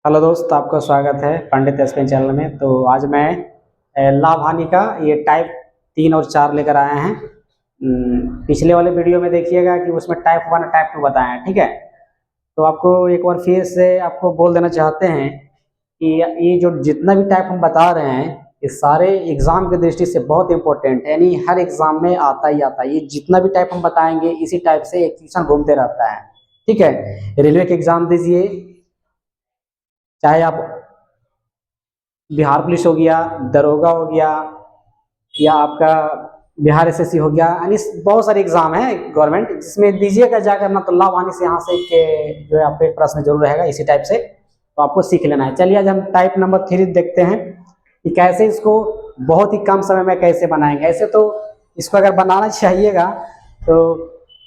Hello दोस्त, आपका स्वागत है पंडित एसपी चैनल में। तो आज मैं लाभ हानि का ये टाइप 3 और 4 लेकर आए हैं। पिछले वाले वीडियो में देखिएगा कि उसमें टाइप 1 और टाइप 2 बताए हैं, ठीक है। तो आपको एक बार फिर से आपको बोल देना चाहते हैं कि ये जो जितना भी टाइप हम बता रहे हैं ये सारे एग्जाम की दृष्टि से बहुत इंपॉर्टेंट है, यानी हर एग्जाम में आता ही आता है। ये जितना भी टाइप हम बताएंगे इसी टाइप से एक क्वेश्चन घूमते रहता है, ठीक है। रेलवे के एग्जाम दीजिए, चाहे आप बिहार पुलिस हो गया, दरोगा हो गया, या आपका बिहार एसएससी हो गया, यानी बहुत सारे एग्जाम है गवर्नमेंट, जिसमें दीजिएगा जाकर ना तो लाभ हानि से यहाँ से के जो है आपको एक प्रश्न जरूर रहेगा इसी टाइप से, तो आपको सीख लेना है। चलिए आज हम टाइप नंबर 3 देखते हैं कि कैसे इसको बहुत ही कम समय में कैसे बनाएंगे। ऐसे तो इसको अगर बनाना चाहिएगा तो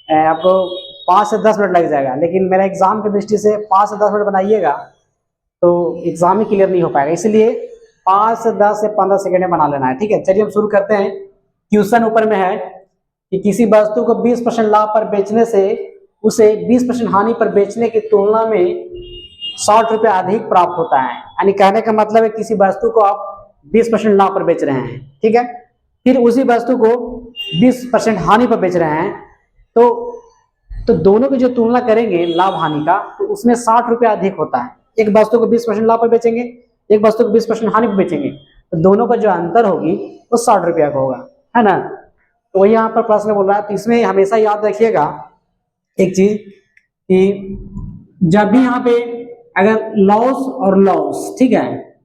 आपको 5 से 10 मिनट लग जाएगा, लेकिन मेरा एग्जाम की दृष्टि से 5 से 10 मिनट बनाइएगा तो एग्जाम ही क्लियर नहीं हो पाएगा, इसलिए 5 से 10 से 15 सेकंड में बना लेना है, ठीक है। चलिए हम शुरू करते हैं। क्वेश्चन ऊपर में है कि किसी वस्तु को 20% लाभ पर बेचने से उसे 20% हानि पर बेचने की तुलना में 60 रुपये अधिक प्राप्त होता है। यानी कहने का मतलब है किसी वस्तु को आप 20% लाभ पर बेच रहे हैं, ठीक है, फिर उसी वस्तु को 20% हानि पर बेच रहे हैं, तो दोनों की जो तुलना करेंगे लाभ हानि का, तो उसमें 60 रुपये अधिक होता है। एक वस्तु को 20% लाभ पर बेचेंगे, एक वस्तु को 20% हानि पर बेचेंगे, तो दोनों का जो अंतर होगी वो 60 रुपया का होगा, है ना। तो वही यहाँ पर प्रश्न बोल रहा है। तो इसमें हमेशा याद रखिएगा एक चीज कि जब भी यहाँ पे अगर लॉस और लॉस, ठीक है,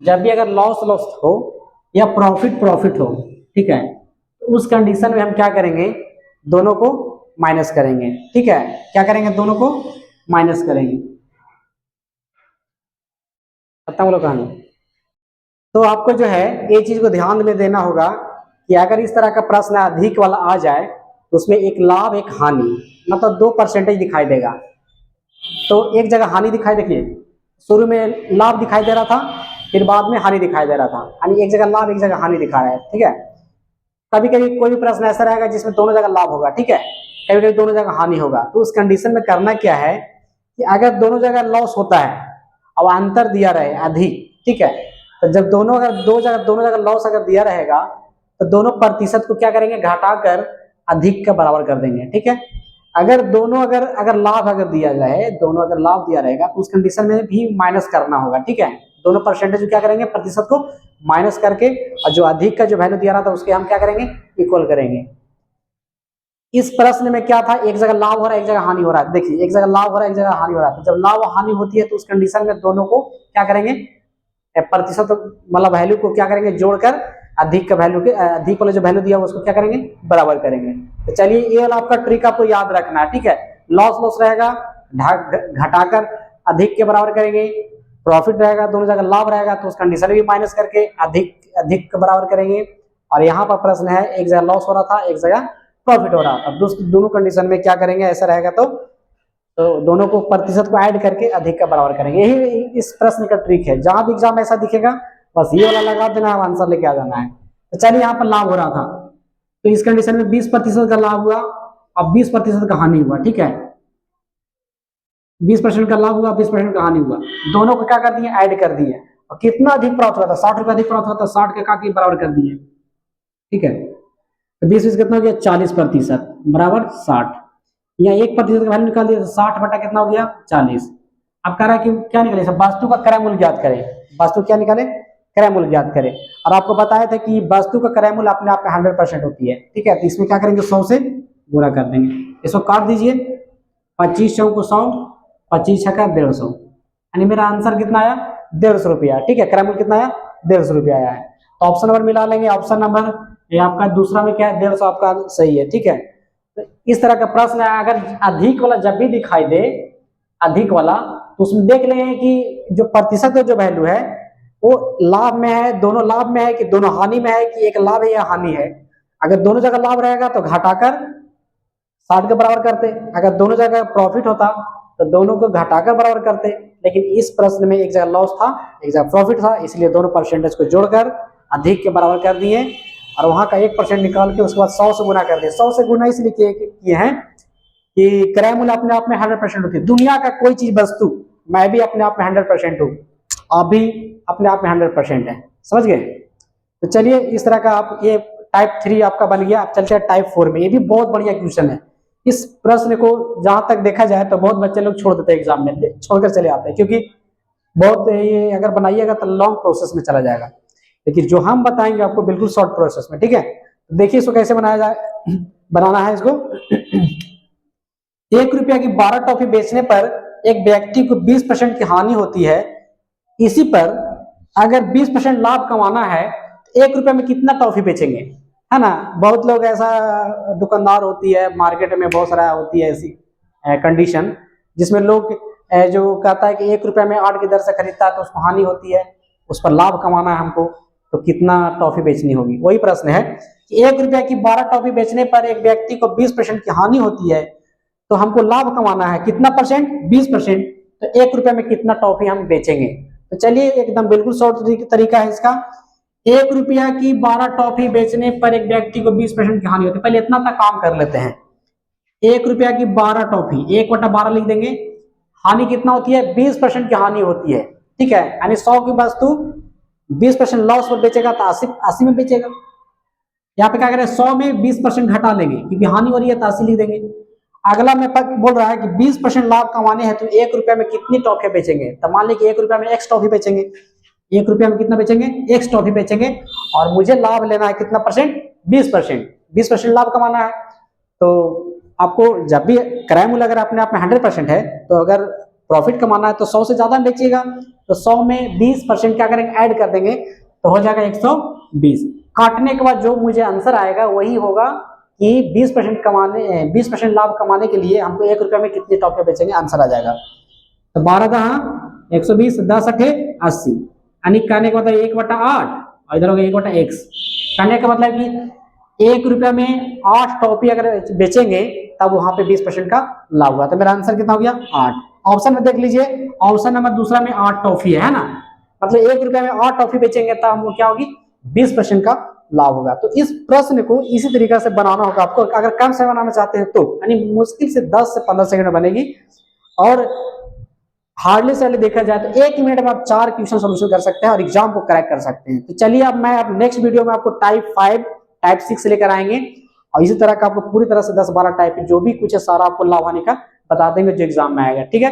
जब भी अगर लॉस लॉस हो या प्रॉफिट प्रॉफिट हो, ठीक है, तो उस कंडीशन में हम क्या करेंगे, दोनों को माइनस करेंगे, ठीक है। क्या करेंगे, दोनों को माइनस करेंगे। खत्म लोग कहानी। तो आपको जो है ये चीज को ध्यान में देना होगा कि अगर इस तरह का प्रश्न अधिक वाला आ जाए तो उसमें एक लाभ एक हानि, मतलब 2% दिखाई देगा। तो एक जगह हानि दिखाई, देखिए शुरू में लाभ दिखाई दे रहा था, फिर बाद में हानि दिखाई दे रहा था, यानी एक जगह लाभ एक जगह हानि दिखा रहा है, ठीक है। कभी कभी कोई भी प्रश्न ऐसा रहेगा जिसमें दोनों जगह लाभ होगा, ठीक है, कभी कभी दोनों जगह हानि होगा। तो उस कंडीशन में करना क्या है कि अगर दोनों जगह लॉस होता है और अंतर दिया रहे अधिक, ठीक है, तो जब दोनों जगह लॉस अगर दिया रहेगा तो दोनों प्रतिशत को क्या करेंगे, घटाकर अधिक के बराबर कर देंगे, ठीक है। अगर दोनों अगर लाभ अगर दिया जाए, दोनों अगर लाभ दिया रहेगा तो उस कंडीशन में भी माइनस करना होगा, ठीक है। दोनों परसेंटेज क्या करेंगे, प्रतिशत को माइनस करके, और जो अधिक का जो वैल्यू दिया रहा था उसके हम क्या करेंगे, इक्वल करेंगे। इस प्रश्न में क्या था, एक जगह लाभ हो रहा है एक जगह हानि हो रहा है। देखिए एक जगह लाभ हो रहा है एक जगह हानि हो रहा है, तो जब लाभ और हानि होती है तो उस कंडीशन में दोनों को क्या करेंगे, प्रतिशत मतलब वैल्यू को क्या करेंगे, जोड़कर अधिक का वैल्यू के अधिक वाला जो वैल्यू दिया उसको क्या करेंगे, बराबर करेंगे। तो चलिए ये वाला आपका ट्रिक आपको याद रखना है, ठीक है। लॉस लॉस रहेगा, घटाकर अधिक के बराबर करेंगे, प्रॉफिट रहेगा दोनों जगह लाभ रहेगा तो उस कंडीशन भी माइनस करके अधिक अधिक के बराबर करेंगे। और यहाँ पर प्रश्न है एक जगह लॉस हो रहा था एक जगह प्रॉफिट हो रहा था, दोनों कंडीशन में क्या करेंगे, ऐसा रहेगा तो दोनों को प्रतिशत को ऐड करके अधिक का बराबर करेंगे। यही इस प्रश्न का ट्रिक है, जहां भी एग्जाम ऐसा दिखेगा बस ये वाला लगा देना है, आंसर लेके आ जाना है। तो चलिए यहाँ पर लाभ हो रहा था तो इस कंडीशन में 20% का लाभ हुआ और 20% का हानि हुआ, ठीक है। 20% का लाभ हुआ 20% का हानि हुआ, दोनों को क्या कर दिए, ऐड कर दिए, और कितना अधिक प्राप्त हुआ था, 60 रुपये अधिक प्राप्त हुआ था, 60 के का बराबर कर दिए, ठीक है। तो 20 कितना हो गया, 40% बराबर 60। यहाँ 1% का वैल्यू निकाल दिया तो 60 बटा कितना हो गया, 40। अब कह रहा है कि क्या निकले, सब वस्तु का क्रय मूल्य ज्ञात करें। वस्तु क्या निकाले, क्रय मूल्य ज्ञात करें। और आपको बताया था कि वस्तु का क्रय मूल्य अपने आप में 100% होती है, ठीक है। तो इसमें क्या करेंगे, 100 से गुणा कर देंगे, इसको काट दीजिए, 25 चौको 100, 25 छक्का 150, यानी मेरा आंसर कितना आया, 150 रुपया, ठीक है। क्रय मूल्य कितना आया, 150 रुपया आया है। तो ऑप्शन नंबर मिला लेंगे, ऑप्शन नंबर ये आपका दूसरा में क्या है, 150 आपका सही है, ठीक है। तो इस तरह का प्रश्न है, अगर अधिक वाला जब भी दिखाई दे, अधिक वाला, तो उसमें देख लेंगे कि जो प्रतिशत जो वैल्यू है वो लाभ में है, दोनों लाभ में है कि दोनों हानि में है, कि एक लाभ है या हानि है। अगर दोनों जगह लाभ रहेगा तो घटाकर 60 के बराबर करते, अगर दोनों जगह प्रॉफिट होता तो दोनों को घटाकर बराबर करते। लेकिन इस प्रश्न में एक जगह लॉस था एक जगह प्रॉफिट था, इसलिए दोनों परसेंटेज को जोड़कर अधिक के बराबर कर दिए, और वहां का 1% निकाल के उसके बाद 100 से गुना कर दिए। 100 से गुना इसलिए किए हैं कि क्रय मूल्य अपने आप में 100% होती है। दुनिया का कोई चीज वस्तु मैं भी अपने आप में 100% हूँ, आप भी अपने आप में 100% है, समझ गए। तो चलिए इस तरह का आप ये टाइप 3 आपका बन गया। आप चलते हैं टाइप 4 में। ये भी बहुत बढ़िया क्वेश्चन है। इस प्रश्न को जहां तक देखा जाए तो बहुत बच्चे लोग छोड़ देते हैं एग्जाम में, छोड़कर चले आते हैं, क्योंकि बहुत ये अगर बनाइएगा तो लॉन्ग प्रोसेस में चला जाएगा। लेकिन जो हम बताएंगे आपको बिल्कुल शॉर्ट प्रोसेस में, ठीक है। तो देखिए इसको कैसे बनाया जाए, बनाना है इसको। 1 रुपया की 12 टॉफी बेचने पर एक व्यक्ति को 20% की हानि होती है। इसी पर अगर 20% लाभ कमाना है तो 1 रुपया में कितना टॉफी बेचेंगे, है ना। बहुत लोग ऐसा दुकानदार होती है मार्केट में, बहुत सारा होती है ऐसी कंडीशन जिसमें लोग जो कहता है कि 1 रुपया में 8 की दर से खरीदता है तो उसको हानि होती है, उस पर लाभ कमाना है हमको, तो कितना टॉफी बेचनी होगी। वही प्रश्न है कि 1 रुपया की 12 टॉफी बेचने पर एक व्यक्ति को 20% की हानि होती है, तो हमको लाभ कमाना है कितना परसेंट, 20%। तो 1 रुपया में कितना टॉफी हम बेचेंगे। तो चलिए एकदम बिल्कुल शॉर्ट तरीका है इसका। 1 रुपया की 12 टॉफी बेचने पर एक व्यक्ति को 20% की हानि होती है। पहले इतना तक काम कर लेते हैं। 1 रुपया की 12 टॉफी, 1/12 लिख देंगे। हानि कितना होती है, 20% की हानि होती है, ठीक है। यानी 100 की वस्तु 20% लॉस पर बेचेगा तो 80 में बेचेगा। यहाँ पे क्या करें, 100 में 20% घटा लेंगे क्योंकि हानि हो रही है तो 80 लिख देंगे। अगला में बोल रहा है कि 20% लाभ कमाने हैं तो 1 रुपया में कितनी टॉफी बेचेंगे। तो मान लीजिए 1 रुपया में एक्स टॉफी बेचेंगे। 1 रुपया में कितना बेचेंगे, एक्स टॉफी बेचेंगे। और मुझे लाभ लेना है कितना परसेंट, 20%। 20% लाभ कमाना है। तो आपको जब भी क्रय मूल्य अगर अपने आप में 100% है, तो अगर प्रॉफिट कमाना है तो 100 से ज्यादा बेचिएगा। तो 100 में 20% क्या करेंगे, ऐड कर देंगे, तो हो जाएगा 120। काटने के बाद जो मुझे आंसर आएगा वही होगा कि 20% लाभ कमाने के लिए हमको 1 रुपया में कितनी टॉफी बेचेंगे, आंसर आ जाएगा। तो 12 दहा 120, 10 अठे 80। यानी कहने का मतलब 1/8 और इधर हो गया 1/x। कहने का मतलब कि 1 रुपया में 8 टॉफी अगर बेचेंगे तब वहां पे 20% का लाभ हुआ। तो मेरा आंसर कितना हो गया, 8। ऑप्शन में देख लीजिए, ऑप्शन नंबर दूसरा में 8 टॉफी है ना। मतलब 1 रुपया में 8 टॉफी बेचेंगे तब हमको क्या होगी, 20% का लाभ होगा। तो इस प्रश्न को इसी तरीके से बनाना होगा आपको। अगर कम समय बनाना चाहते हैं तो यानी मुश्किल से 10 से 15 सेकंड में बनेगी। और हार्डली से देखा जाए तो 1 मिनट में आप 4 क्वेश्चन सोल्यूशन कर सकते हैं और एग्जाम को क्रैक कर सकते हैं। तो चलिए अब मैं नेक्स्ट वीडियो में आपको टाइप 5 टाइप 6 लेकर आएंगे और इसी तरह का आपको पूरी तरह से 10-12 टाइप जो भी कुछ है सारा आपको लाभ हानि का बता देंगे जो एग्जाम में आएगा, ठीक है।